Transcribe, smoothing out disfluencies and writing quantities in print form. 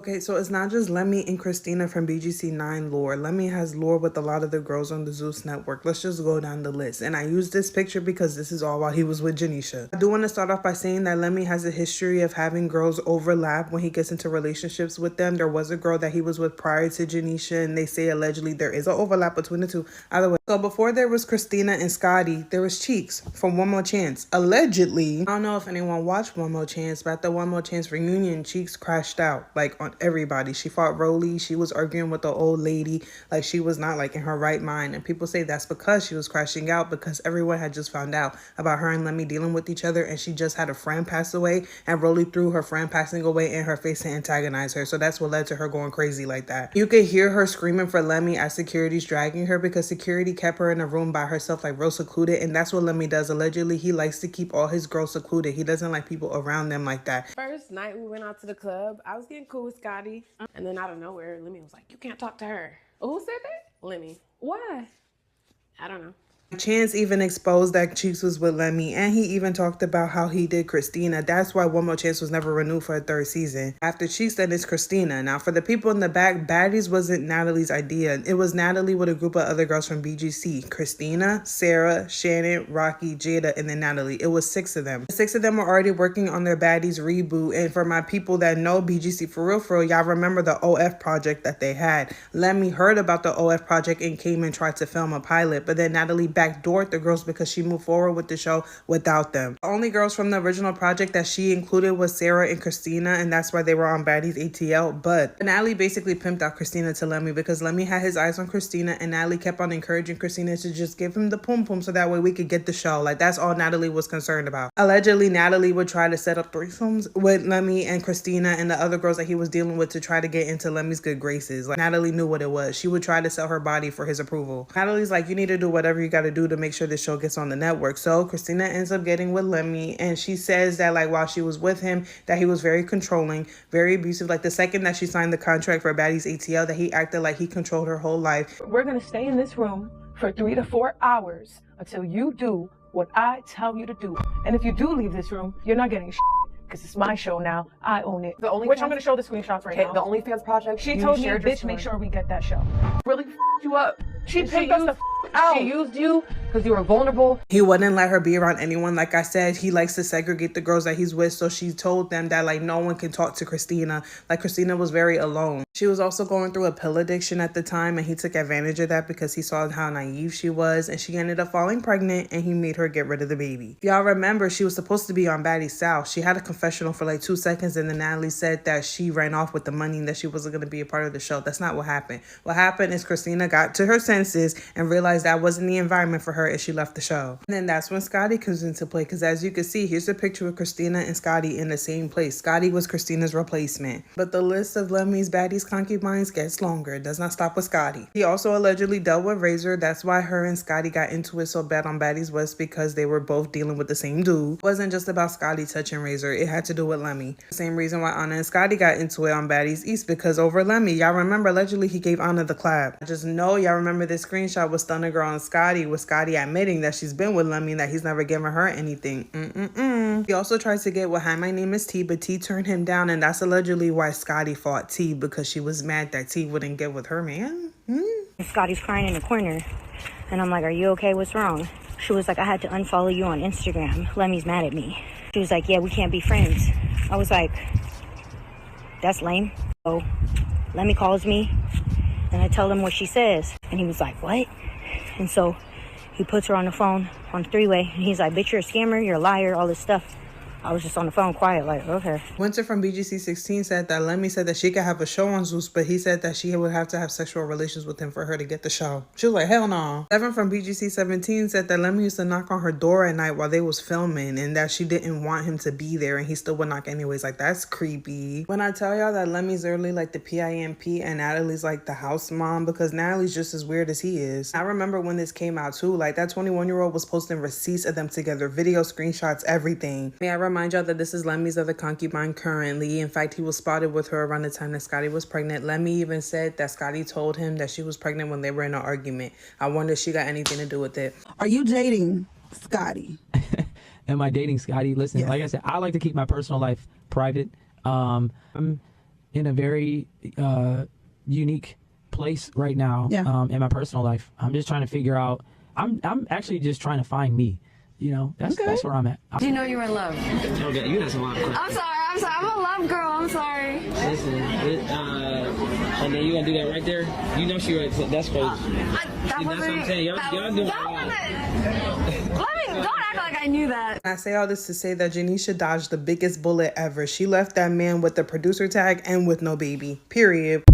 Okay, so it's not just Lemie and Christina from BGC9 lore. Lemie has lore with a lot of the girls on the Zeus network. Let's just go down the list. And I use this picture because this is all while he was with Janisha. I do want to start off by saying that Lemie has a history of having girls overlap when he gets into relationships with them. There was a girl that he was with prior to Janisha, and they say allegedly there is an overlap between the two. Either way. So before there was Christina and Scotty, there was Cheeks from One More Chance. Allegedly, I don't know if anyone watched One More Chance, but at the One More Chance reunion, Cheeks crashed out, like on everybody. She fought Rolly. She was arguing with the old lady. Like, she was not like in her right mind. And people say that's because she was crashing out, because everyone had just found out about her and Lemie dealing with each other, and she just had a friend pass away, and Rolly threw her friend passing away in her face to antagonize her. So that's what led to her going crazy like that. You could hear her screaming for Lemie as security's dragging her, because security kept her in a room by herself, like real secluded. And that's what Lemie does. Allegedly, he likes to keep all his girls secluded. He doesn't like people around them like that. First night we went out to the club, I was getting cool with Scotty, and then out of nowhere, Lemie was like, "You can't talk to her." Who said that? Lemie. Why? I don't know. Chance even exposed that Cheeks was with Lemie, and he even talked about how he did Christina. That's why One More Chance was never renewed for a third season. After Cheeks, then it's Christina. Now, for the people in the back, Baddies wasn't Natalie's idea. It was Natalie with a group of other girls from BGC. Christina, Sarah, Shannon, Rocky, Jada, and then Natalie. It was 6 of them. The 6 of them were already working on their Baddies reboot, and for my people that know BGC for real, y'all remember the OF project that they had. Lemie heard about the OF project and came and tried to film a pilot, but then Natalie backdoored the girls because she moved forward with the show without them. The only girls from the original project that she included was Sarah and Christina, and that's why they were on Baddies ATL. But Natalie basically pimped out Christina to Lemie, because Lemie had his eyes on Christina, and Natalie kept on encouraging Christina to just give him the pum pum so that way we could get the show. Like, that's all Natalie was concerned about. Allegedly, Natalie would try to set up threesomes with Lemie and Christina and the other girls that he was dealing with to try to get into Lemmie's good graces. Like, Natalie knew what it was. She would try to sell her body for his approval. Natalie's like, you need to do whatever you got to do to make sure this show gets on the network. So Christina ends up getting with Lemie, and she says that, like, while she was with him, that he was very controlling, very abusive. Like, the second that she signed the contract for Baddies ATL, that he acted like he controlled her whole life. We're gonna stay in this room for 3 to 4 hours until you do what I tell you to do. And if you do leave this room, you're not getting because it's my show now. I own it. Which I'm going to show the screenshots right now. The OnlyFans project. She told me, bitch, make sure we get that show. Really f***ed you up. She picked us the out. She used you because you were vulnerable. He wouldn't let her be around anyone. Like I said, he likes to segregate the girls that he's with. So she told them that, like, no one can talk to Christina. Like, Christina was very alone. She was also going through a pill addiction at the time, and he took advantage of that because he saw how naive she was, and she ended up falling pregnant, and he made her get rid of the baby. If y'all remember, she was supposed to be on Baddies South. She had a confessional for like 2 seconds, and then Natalie said that she ran off with the money and that she wasn't going to be a part of the show. That's not what happened. What happened is Christina got to her senses and realized that wasn't the environment for her, and she left the show. And then that's when Scotty comes into play, because as you can see, here's a picture of Christina and Scotty in the same place. Scotty was Christina's replacement. But the list of Lemmie's Baddies concubines gets longer. It does not stop with Scotty. He also allegedly dealt with Razor. That's why her and Scotty got into it so bad on Baddies West, because they were both dealing with the same dude. It wasn't just about Scotty touching Razor. It had to do with Lemie. The same reason why Anna and Scotty got into it on Baddies East, because over Lemie. Y'all remember, allegedly he gave Anna the clap. I just know y'all remember this screenshot with Stunner Girl and Scotty, with Scotty admitting that she's been with Lemie and that he's never given her anything. He also tried to get with Hi, My Name is T, but T turned him down, and that's allegedly why Scotty fought T, because she was mad that T wouldn't get with her man. Scotty's crying in the corner, and I'm like, are you okay? What's wrong? She was like, I had to unfollow you on Instagram. Lemmie's mad at me. She was like, yeah, we can't be friends. I was like, that's lame. So Lemie calls me, and I tell him what she says, and he was like, what? And so he puts her on the phone on three-way, and he's like, bitch, you're a scammer, you're a liar, all this stuff. I was just on the phone quiet, like, okay. Winter from BGC 16 said that Lemie said that she could have a show on Zeus, but he said that she would have to have sexual relations with him for her to get the show. She was like, hell no. Evan from BGC 17 said that Lemie used to knock on her door at night while they was filming, and that she didn't want him to be there, and he still would knock anyways. Like, that's creepy. When I tell y'all that Lemmie's early like the PIMP and Natalie's like the house mom, because Natalie's just as weird as he is. I remember when this came out too, like that 21-year-old was posting receipts of them together, video screenshots, everything. May I remind y'all that this is Lemmie's other concubine currently. In fact, he was spotted with her around the time that Scotty was pregnant. Lemie even said that Scotty told him that she was pregnant when they were in an argument. I wonder if she got anything to do with it. Are you dating Scotty? Am I dating Scotty? Listen, like I said, I like to keep my personal life private. I'm in a very unique place right now. Yeah. In my personal life. I'm just trying to figure out. I'm actually just trying to find me. You know, that's where I'm at. Do you know you were in love? Okay, you asked a lot of questions. I'm sorry. I'm a love girl. I'm sorry. Listen, and then you gonna do that right there? You know she right. That's crazy. That's what I'm saying. Y'all doing Don't act like I knew that. I say all this to say that Janisha dodged the biggest bullet ever. She left that man with the producer tag and with no baby. Period.